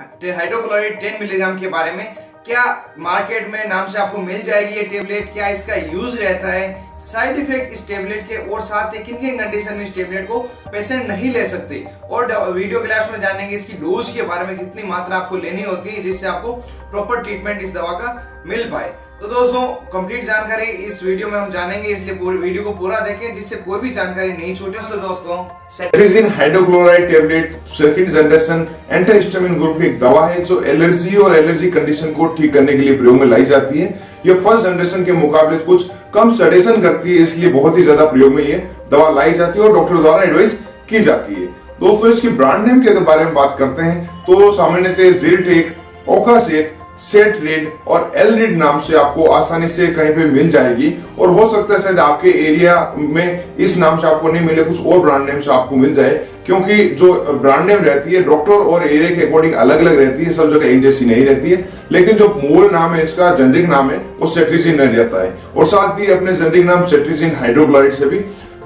Hydrochloride 10 milligram के बारे में। क्या मार्केट में नाम से आपको मिल जाएगी ये टेबलेट, क्या इसका यूज रहता है, साइड इफेक्ट इस टेबलेट के, और साथ ही किन किन कंडीशन में इस टेबलेट को पेशेंट नहीं ले सकते, और वीडियो क्लास में जानेंगे इसकी डोज के बारे में, कितनी मात्रा आपको लेनी होती है जिससे आपको प्रॉपर ट्रीटमेंट इस दवा का मिल पाए। तो दोस्तों कंप्लीट जानकारी इस वीडियो में हम जानेंगे, इसलिए पूरी वीडियो को पूरा देखें जिससे कोई भी जानकारी नहीं छूटे। दोस्तों cetirizine hydrochloride tablet second generation antihistamine group की एक दवा है जो एलर्जी और एलर्जी कंडीशन को ठीक करने के लिए प्रयोग में लाई जाती है। ये फर्स्ट जनरेशन के मुकाबले कुछ कम सडेशन करती है, इसलिए बहुत ही ज्यादा प्रयोग में ये दवा लाई जाती है और डॉक्टर द्वारा एडवाइस की जाती है। दोस्तों इसकी ब्रांड नेम के बारे में बात करते हैं तो सामान्यतः ज़िरटेक, ओकासेट, सेट्रेड और एलरिड नाम से आपको आसानी से कहीं पे मिल जाएगी, और हो सकता है शायद आपके एरिया में इस नाम से आपको नहीं मिले, कुछ और ब्रांड नेम से आपको मिल जाए, क्योंकि जो ब्रांड नेम रहती है डॉक्टर और एरिया के अकॉर्डिंग अलग अलग रहती है, सब जगह एक जैसी नहीं रहती है। लेकिन जो मूल नाम है इसका, जेनरिक नाम है, वो सेट्रिजिन नहीं रहता है, और साथ ही अपने जेनरिक नाम सेट्रिजिन हाइड्रोक्लोराइड से भी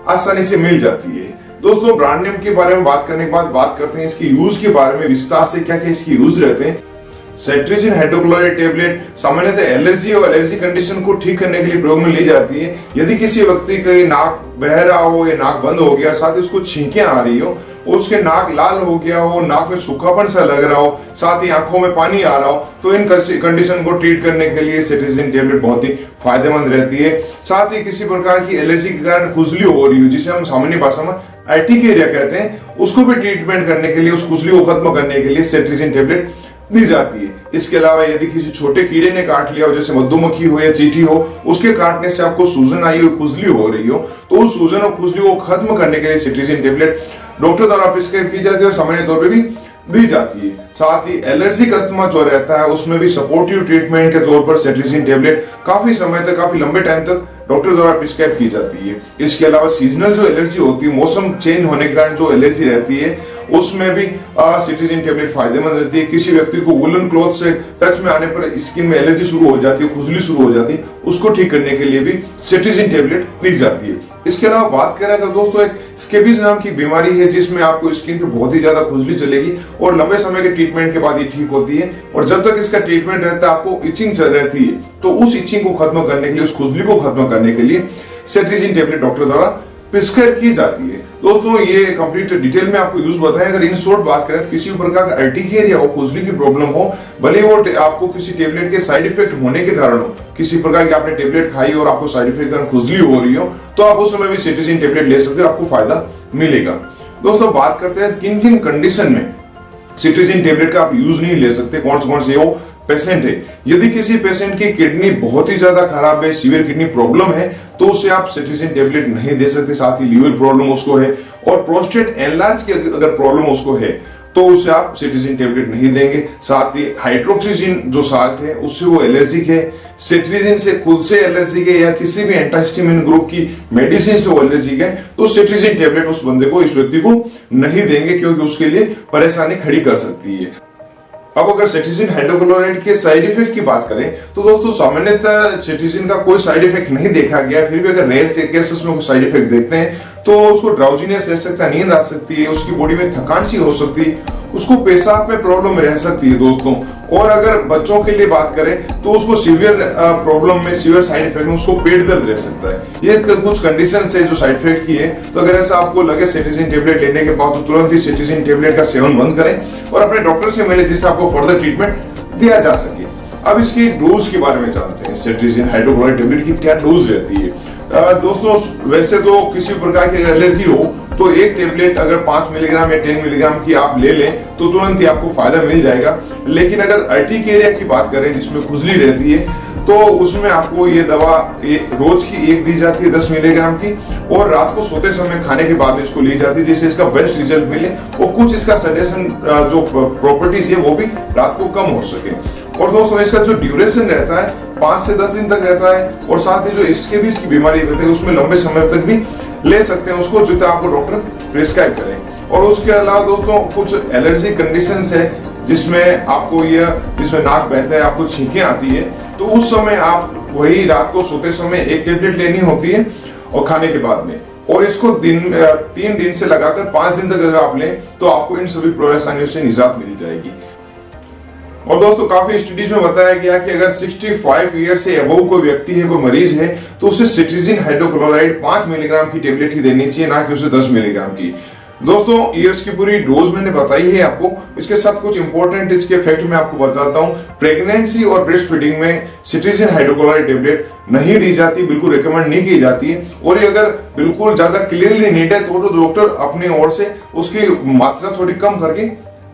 आसानी से मिल जाती है। दोस्तों ब्रांड नेम के बारे में बात करने के बाद बात करते हैं इसकी यूज के बारे में विस्तार से, क्या क्या इसकी यूज रहते हैं। सेट्रिजिन हाइड्रोक्लोराइड टेबलेट सामान्यतः एलर्जी और एलर्जी कंडीशन को ठीक करने के लिए प्रयोग में ली जाती है। यदि किसी व्यक्ति का नाक बह रहा हो या नाक बंद हो गया, साथ ही उसको छींकें आ रही हो, उसके नाक लाल हो गया हो, नाक में सूखापन सा लग रहा हो, साथ ही आंखों में पानी आ रहा हो, तो इन कंडीशन को ट्रीट करने के लिए सेट्रिजिन टेबलेट बहुत ही फायदेमंद रहती है। साथ ही किसी प्रकार की एलर्जी के कारण खुजली हो रही हो, जिसे हम सामान्य भाषा में अर्टिकेरिया कहते हैं, उसको भी ट्रीटमेंट करने के लिए, उस खुजली को खत्म करने के लिए सेट्रिजिन टेबलेट दी जाती है। इसके अलावा यदि किसी छोटे कीड़े ने काट लिया हो, जैसे मधुमक्खी हो या चींटी हो, उसके काटने से आपको सूजन आई हो, खुजली हो रही हो, तो उस सूजन और खुजली को खत्म करने के लिए सेट्रिजिन टेबलेट डॉक्टर द्वारा प्रिस्क्राइब की जाती है और सामान्य तौर पे भी दी जाती है। साथ ही एलर्जिक अस्थमा जो रहता है उसमें भी सपोर्टिव ट्रीटमेंट के तौर पर सेट्रिजिन टेबलेट काफी समय तक, काफी लंबे टाइम तक डॉक्टर द्वारा प्रिस्क्राइब की जाती है। इसके अलावा सीजनल जो एलर्जी होती है, मौसम चेंज होने के कारण जो एलर्जी रहती है, उसमें भी सेट्रिजिन टेबलेट फायदेमंद रहती है। किसी व्यक्ति को वुलन क्लॉथ से टच में आने पर स्किन में एलर्जी शुरू हो जाती है, खुजली शुरू हो जाती है, उसको ठीक करने के लिए भी सेट्रिजिन टेबलेट दी जाती है। इसके अलावा बात करें अगर दोस्तों, एक स्केबीज नाम की बीमारी है जिसमें आपको स्किन पे बहुत ही ज्यादा खुजली चलेगी और लंबे समय के ट्रीटमेंट के बाद ये ठीक होती है, और जब तक इसका ट्रीटमेंट रहता है आपको इचिंग चल रहती है, तो उस इचिंग को खत्म करने के लिए, उस खुजली को खत्म करने के लिए सेट्रिजिन टेबलेट डॉक्टर द्वारा प्रिस्क्राइब की जाती है। दोस्तों ये कंप्लीट डिटेल में आपको यूज बताएं। अगर इन शॉर्ट बात करें तो किसी प्रकार का अर्टिकेरिया हो, खुजली की प्रॉब्लम हो, भले वो आपको किसी टेबलेट के साइड इफेक्ट होने के कारण हो, किसी प्रकार की आपने टेबलेट खाई और आपको साइड इफेक्ट कारण खुजली हो रही हो, तो आप उस समय भी सेट्रिजिन टेबलेट ले सकते हैं, आपको फायदा मिलेगा। दोस्तों बात करते हैं किन किन कंडीशन में सेट्रिजिन टेबलेट का आप यूज नहीं ले सकते, कौन से वो पेशेंट है। यदि किसी पेशेंट की किडनी बहुत ही ज्यादा खराब है, सीवियर किडनी प्रॉब्लम है, तो उससे आप सेट्रिजिन टेबलेट नहीं दे सकते। साथ ही लीवर प्रॉब्लम उसको है, और प्रोस्टेट एनलार्ज की अगर प्रॉब्लम उसको है, तो उससे आप सेट्रिजिन टेबलेट नहीं देंगे। साथ ही हाइड्रोक्सीजिन जो साल्ट है उससे वो एलर्जिक है, सेट्रिजिन से खुद से एलर्जिक है, या किसी भी एंटीहिस्टामिन ग्रुप की मेडिसिन से वो एलर्जिक है, तो सेट्रिजिन टेबलेट उस बंदे को, इस व्यक्ति को नहीं देंगे, क्योंकि उसके लिए परेशानी खड़ी कर सकती है। अब अगर सेट्रिजिन हाइड्रोक्लोराइड के साइड इफेक्ट की बात करें तो दोस्तों सामान्यतः सेट्रिजिन का कोई साइड इफेक्ट नहीं देखा गया, फिर भी अगर रेयर केसेस में कोई साइड इफेक्ट देखते हैं तो उसको ड्राउजीनेस रह सकता है, नींद आ सकती है, उसकी बॉडी में थकान सी हो सकती है, उसको पेशाब में प्रॉब्लम रह सकती है दोस्तों। और अगर बच्चों के लिए बात करें तो उसको सीवियर प्रॉब्लम में, सीवियर साइड इफेक्ट में उसको पेट दर्द रह सकता है। ये कुछ कंडीशन है जो साइड इफेक्ट की है। तो अगर ऐसा आपको लगे सेट्रिजिन टेबलेट लेने के बाद, तो तुरंत ही सेट्रिजिन टेबलेट का सेवन बंद करें और अपने डॉक्टर से मिले जिससे आपको फर्दर ट्रीटमेंट दिया जा सके। अब इसकी डोज के बारे में जानते हैं, सेट्रिजिन हाइड्रोक्लोराइड टेबलेट की क्या डोज रहती है। दोस्तों वैसे तो किसी प्रकार की एलर्जी हो तो एक टेबलेट अगर 5 मिलीग्राम या 10 मिलीग्राम की आप ले लें तो तुरंत ही आपको फायदा मिल जाएगा। लेकिन अगर अर्टिकेरिया की बात करें जिसमें खुजली रहती है, तो उसमें आपको ये दवा रोज की एक दी जाती है 10 मिलीग्राम की, और रात को सोते समय खाने के बाद इसको ली जाती है, जिससे इसका बेस्ट रिजल्ट मिले और कुछ इसका सडेशन जो प्रॉपर्टीज है वो भी रात को कम हो सके। और दोस्तों इसका जो ड्यूरेशन रहता है 5 से 10 दिन तक रहता है, और साथ ही जो इसके भी इसकी बीमारी रहती है उसमें लंबे समय तक भी ले सकते हैं उसको, जो आपको डॉक्टर प्रिस्क्राइब करें। और उसके अलावा दोस्तों कुछ एलर्जी कंडीशंस है जिसमें आपको जिसमें नाक बहता है, आपको छींकें आती है, तो उस समय आप वही रात को सोते समय एक टेबलेट लेनी होती है और खाने के बाद में, और इसको 3 दिन से लगाकर 5 दिन तक अगर आप लें तो आपको इन सभी परेशानियों से निजात मिल जाएगी। और दोस्तों काफी स्टडीज में बताया गया कि अगर 65 ईयर से अबव कोई व्यक्ति है, कोई मरीज है, तो उसे सिट्रीजिन हाइड्रोक्लोराइड 5 मिलीग्राम की टेबलेट ही देनी चाहिए, ना कि उसे 10 मिलीग्राम की। दोस्तों ये इसकी पूरी डोज मैंने बताई है आपको। इसके साथ कुछ इंपॉर्टेंट इसके इफेक्ट मैं आपको बताता हूँ। प्रेगनेंसी और ब्रेस्ट फीडिंग में सिट्रीजिन हाइड्रोक्लोराइड टेबलेट नहीं दी जाती, बिल्कुल रिकमेंड नहीं की जाती है। और ये अगर बिल्कुल ज्यादा क्लियरली नीड है तो डॉक्टर अपनी ओर से उसकी मात्रा थोड़ी कम करके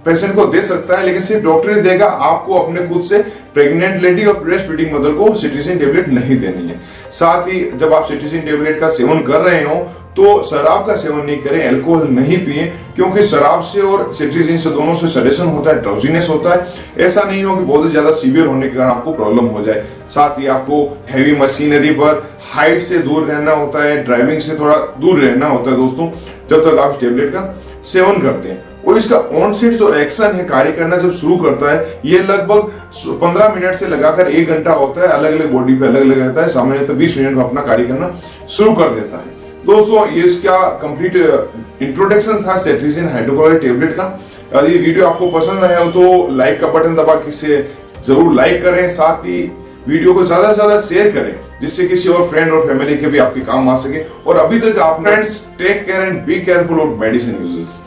पेशेंट को दे सकता है, लेकिन सिर्फ डॉक्टर ही देगा। आपको अपने खुद से प्रेग्नेंट लेडी और ब्रेस्ट फीडिंग मदर को सिट्रीजिन टेबलेट नहीं देनी है। साथ ही जब आप सिट्रीजिन टेबलेट का सेवन कर रहे हो तो शराब का सेवन नहीं करें, अल्कोहल नहीं पिए, क्योंकि शराब से और सिट्रीजिन से दोनों से सडेशन होता है, ड्राउजीनेस होता है। ऐसा नहीं हो कि बहुत ज्यादा सीवियर होने के कारण आपको प्रॉब्लम हो जाए। साथ ही आपको हैवी मशीनरी पर हाइट से दूर रहना होता है, ड्राइविंग से थोड़ा दूर रहना होता है दोस्तों, जब तक आप टेबलेट का सेवन करते हैं। और इसका ऑनसेट जो एक्शन है, कार्य करना जब शुरू करता है, ये लगभग 15 मिनट से लगाकर 1 घंटा होता है। अलग अलग बॉडी पे अलग अलग रहता है। सामान्यतः 20 मिनट में अपना कार्य करना शुरू कर देता है। दोस्तों ये इसका कंप्लीट इंट्रोडक्शन था सिट्रीजिन हाइड्रोक्लोराइड टेबलेट का। यदि वीडियो आपको पसंद आया हो तो लाइक का बटन दबा के इसे जरूर लाइक करें। साथ ही वीडियो को ज्यादा से ज्यादा शेयर करें, जिससे किसी और फ्रेंड और फैमिली के भी आपके काम आ सके। और अभी तक आप friends take care and be careful of medicine uses.